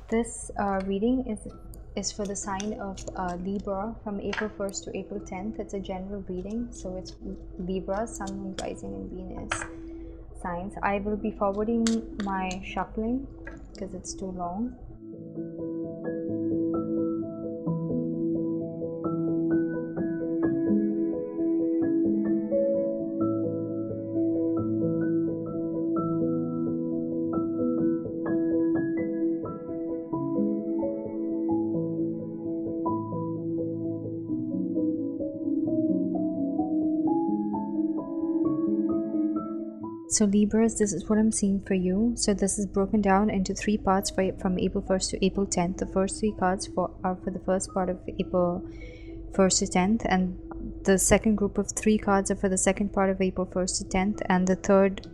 This reading is for the sign of Libra from April 1st to April 10th. It's a general reading, so it's Libra, Sun, Moon, Rising, and Venus signs. I will be forwarding my shuffling because it's too long. So Libras, this is what I'm seeing for you. So this is broken down into 3 parts from April 1st to April 10th. The first 3 cards are for the first part of April 1st to 10th, and the second group of 3 cards are for the second part of April 1st to 10th, and the third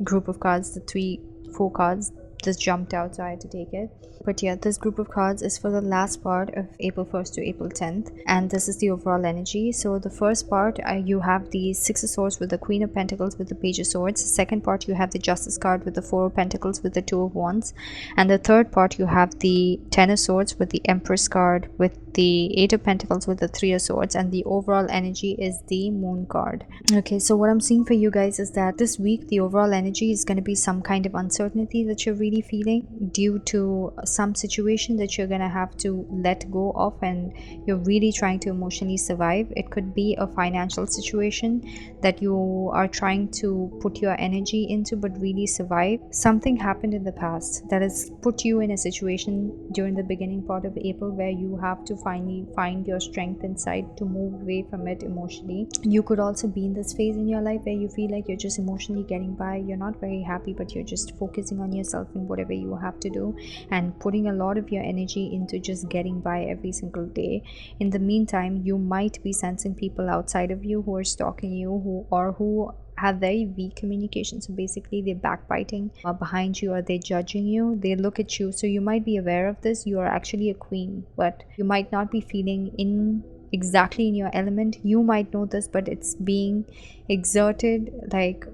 group of cards, the 4 cards, just jumped out, so I had to take it. But yeah, this group of cards is for the last part of April 1st to April 10th, and this is the overall energy. So the first part, you have the 6 of Swords with the Queen of Pentacles with the Page of Swords. The second part, you have the Justice card with the 4 of Pentacles with the 2 of Wands, and the third part, you have the 10 of Swords with the Empress card with the 8 of Pentacles with the 3 of Swords, and the overall energy is the Moon card. Okay, so what I'm seeing for you guys is that this week the overall energy is going to be some kind of uncertainty that you're really feeling due to some situation that you're going to have to let go of, and you're really trying to emotionally survive. It could be a financial situation that you are trying to put your energy into but really survive. Something happened in the past that has put you in a situation during the beginning part of April where you have to finally find your strength inside to move away from it emotionally. You could also be in this phase in your life where you feel like you're just emotionally getting by, you're not very happy, but you're just focusing on yourself and whatever you have to do and putting a lot of your energy into just getting by every single day. In the meantime, you might be sensing people outside of you who are stalking you, who have very weak communication. So basically they're backbiting behind you, or they're judging you, they look at you. So you might be aware of this. You are actually a queen, but you might not be feeling exactly in your element. You might know this, but it's being exerted, like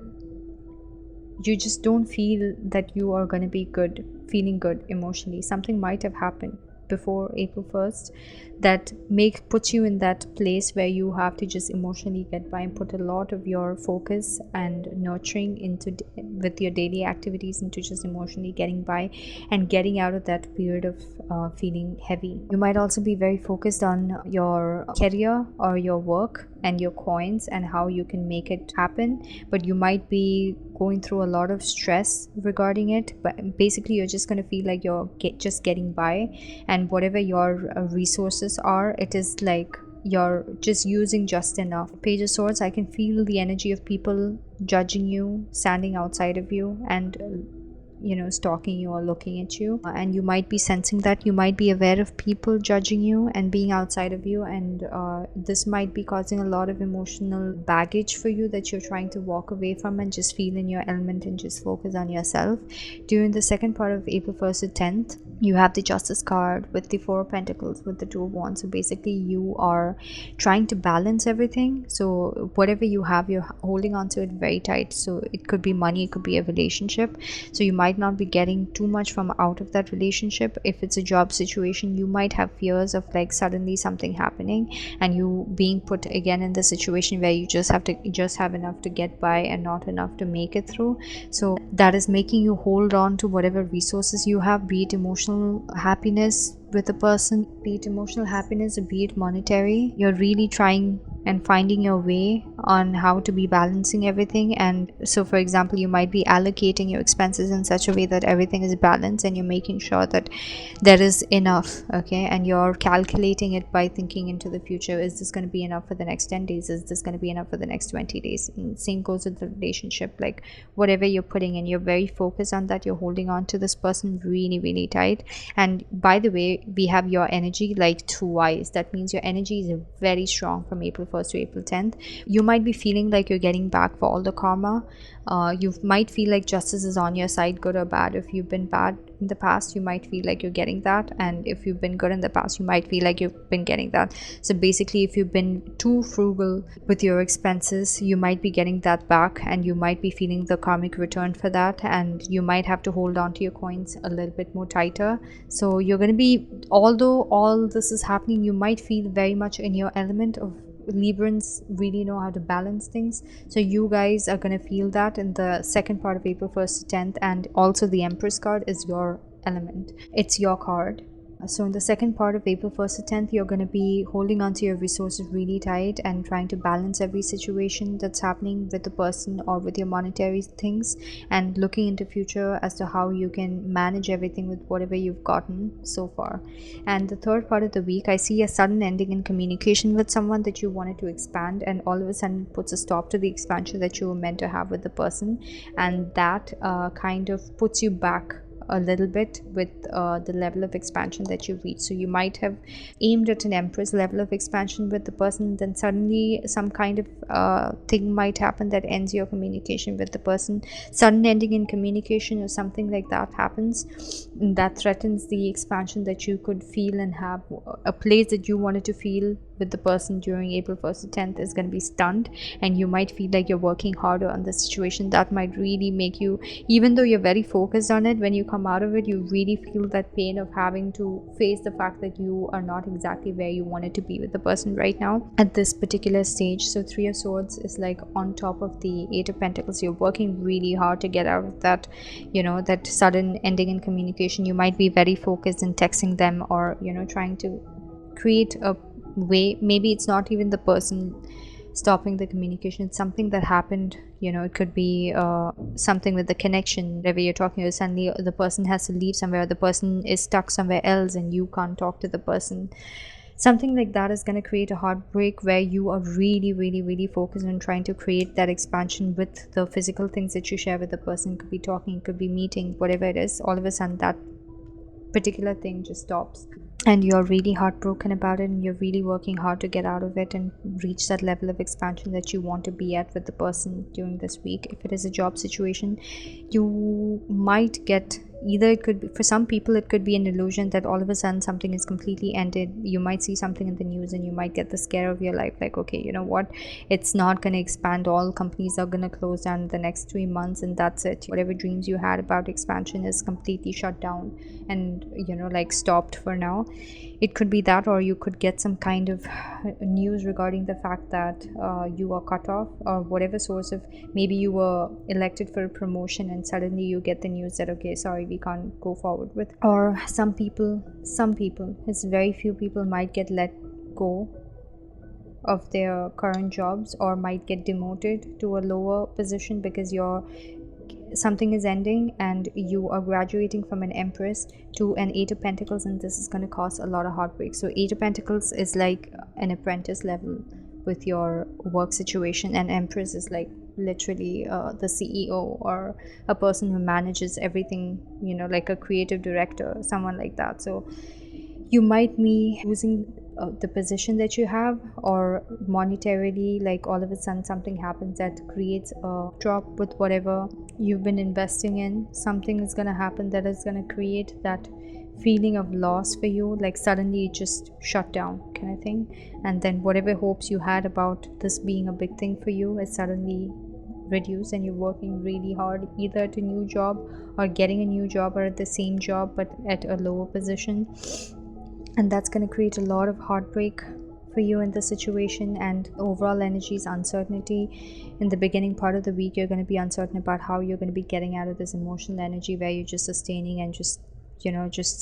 you just don't feel that you are going to be feeling good emotionally. Something might have happened before April 1st that puts you in that place where you have to just emotionally get by and put a lot of your focus and nurturing into with your daily activities into just emotionally getting by and getting out of that period of feeling heavy. You might also be very focused on your career or your work and your coins and how you can make it happen, but you might be going through a lot of stress regarding it. But basically you're just going to feel like you're just getting by, and whatever your resources are, it is like you're just using just enough. Page of Swords, I can feel the energy of people judging you, standing outside of you, and stalking you or looking at you, and you might be sensing that. You might be aware of people judging you and being outside of you, and this might be causing a lot of emotional baggage for you that you're trying to walk away from and just feel in your element and just focus on yourself. During the second part of April 1st to 10th, you have the Justice card with the 4 of Pentacles with the 2 of Wands. So basically you are trying to balance everything. So whatever you have, you're holding on to it very tight. So it could be money, it could be a relationship. So you might not be getting too much from out of that relationship. If it's a job situation, you might have fears of like suddenly something happening and you being put again in the situation where you just have enough to get by and not enough to make it through. So that is making you hold on to whatever resources you have, be it emotional happiness with a person, be it emotional happiness or be it monetary. You're really trying and finding your way on how to be balancing everything. And so for example, you might be allocating your expenses in such a way that everything is balanced and you're making sure that there is enough, okay, and you're calculating it by thinking into the future. Is this going to be enough for the next 10 days? Is this going to be enough for the next 20 days? And same goes with the relationship. Like whatever you're putting in, you're very focused on that. You're holding on to this person really, really tight. And by the way, we have your energy like twice. That means your energy is very strong from April 1st to April 10th. You might be feeling like you're getting back for all the karma You might feel like justice is on your side, good or bad. If you've been bad in the past, you might feel like you're getting that, and if you've been good in the past, you might feel like you've been getting that. So basically, if you've been too frugal with your expenses, you might be getting that back, and you might be feeling the karmic return for that, and you might have to hold on to your coins a little bit more tighter. So you're going to be, although all this is happening, you might feel very much in your element. Of Librans really know how to balance things. So you guys are going to feel that in the second part of April 1st to 10th. And also the Empress card is your element. It's your card. So in the second part of April 1st to 10th, you're going to be holding on to your resources really tight and trying to balance every situation that's happening with the person or with your monetary things, and looking into future as to how you can manage everything with whatever you've gotten so far. And the third part of the week, I see a sudden ending in communication with someone that you wanted to expand, and all of a sudden puts a stop to the expansion that you were meant to have with the person, and that kind of puts you back a little bit with the level of expansion that you reach. So you might have aimed at an Empress level of expansion with the person, then suddenly some kind of thing might happen that ends your communication with the person. Sudden ending in communication or something like that happens, that threatens the expansion that you could feel and have. A place that you wanted to feel with the person during April 1st to 10th is going to be stunned, and you might feel like you're working harder on the situation. That might really make you, even though you're very focused on it, when you come out of it, you really feel that pain of having to face the fact that you are not exactly where you wanted to be with the person right now at this particular stage. So Three of Swords is like on top of the Eight of Pentacles. You're working really hard to get out of that, that sudden ending in communication. You might be very focused in texting them, or trying to create a way. Maybe it's not even the person stopping the communication, it's something that happened. It could be something with the connection. Whenever you're talking to, suddenly the person has to leave somewhere, the person is stuck somewhere else and you can't talk to the person. Something like that is going to create a heartbreak, where you are really, really, really focused on trying to create that expansion with the physical things that you share with the person. It could be talking, it could be meeting, whatever it is. All of a sudden that particular thing just stops, and you're really heartbroken about it, and you're really working hard to get out of it and reach that level of expansion that you want to be at with the person during this week. If it is a job situation, you might get, either it could be, for some people it could be an illusion that all of a sudden something is completely ended. You might see something in the news and you might get the scare of your life, like, okay, you know what, it's not going to expand, all companies are going to close down in the next 3 months, and that's it. Whatever dreams you had about expansion is completely shut down and like stopped for now. It could be that, or you could get some kind of news regarding the fact that you are cut off, or whatever source of, maybe you were elected for a promotion and suddenly you get the news that, okay, sorry, we can't go forward with. Or some people, it's very few people, might get let go of their current jobs, or might get demoted to a lower position because something is ending and you are graduating from an Empress to an Eight of Pentacles, and this is going to cause a lot of heartbreak. So Eight of Pentacles is like an apprentice level with your work situation, and Empress is like literally the CEO, or a person who manages everything, like a creative director, someone like that. So you might be losing the position that you have, or monetarily, like all of a sudden something happens that creates a drop with whatever you've been investing in. Something is going to happen that is going to create that feeling of loss for you, like suddenly it just shut down kind of thing, and then whatever hopes you had about this being a big thing for you is suddenly reduced, and you're working really hard either at a new job or getting a new job, or at the same job but at a lower position, and that's going to create a lot of heartbreak for you in the situation. And overall energy is uncertainty. In the beginning part of the week, you're going to be uncertain about how you're going to be getting out of this emotional energy where you're just sustaining and just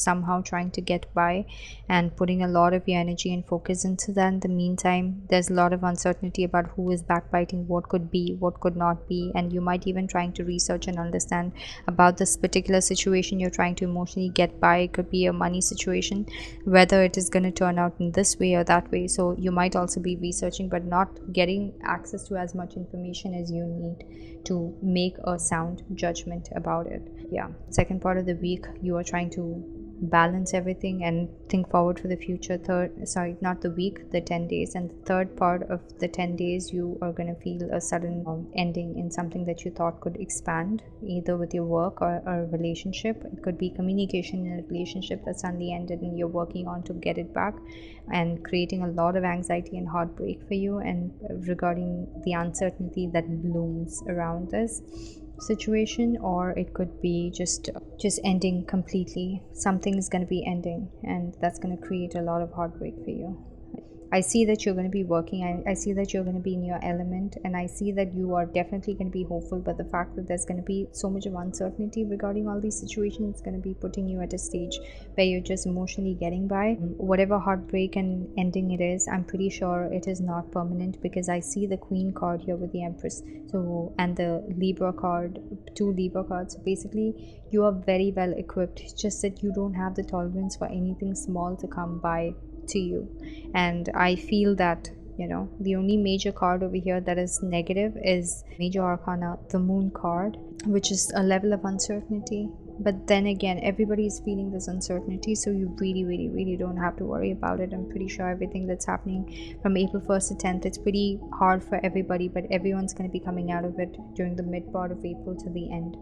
somehow trying to get by, and putting a lot of your energy and focus into that. In the meantime, there's a lot of uncertainty about who is backbiting, what could be, what could not be, and you might even trying to research and understand about this particular situation you're trying to emotionally get by. It could be a money situation, whether it is going to turn out in this way or that way. So you might also be researching but not getting access to as much information as you need to make a sound judgment about it. Yeah, second part of the week, you are trying to balance everything and think forward for the future. Third, sorry, not the week, the 10 days. And the third part of the 10 days, you are going to feel a sudden ending in something that you thought could expand, either with your work or a relationship. It could be communication in a relationship that suddenly ended and you're working on to get it back, and creating a lot of anxiety and heartbreak for you, and regarding the uncertainty that looms around this situation. Or it could be just ending completely. Something is going to be ending, and that's going to create a lot of heartbreak for you. I see that you're going to be working. I see that you're going to be in your element, and I see that you are definitely going to be hopeful. But the fact that there's going to be so much of uncertainty regarding all these situations is going to be putting you at a stage where you're just emotionally getting by. Whatever heartbreak and ending it is, I'm pretty sure it is not permanent, because I see the Queen card here with the Empress. So, and the Libra card, two Libra cards. So basically, you are very well equipped. It's just that you don't have the tolerance for anything small to come by to you. And I feel that, the only major card over here that is negative is major arcana, the Moon card, which is a level of uncertainty. But then again, everybody is feeling this uncertainty, so you really, really, really don't have to worry about it. I'm pretty sure everything that's happening from April 1st to 10th, it's pretty hard for everybody, but everyone's going to be coming out of it during the mid part of April to the end.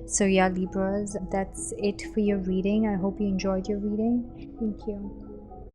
So yeah, Libras, that's it for your reading. I hope you enjoyed your reading. Thank you.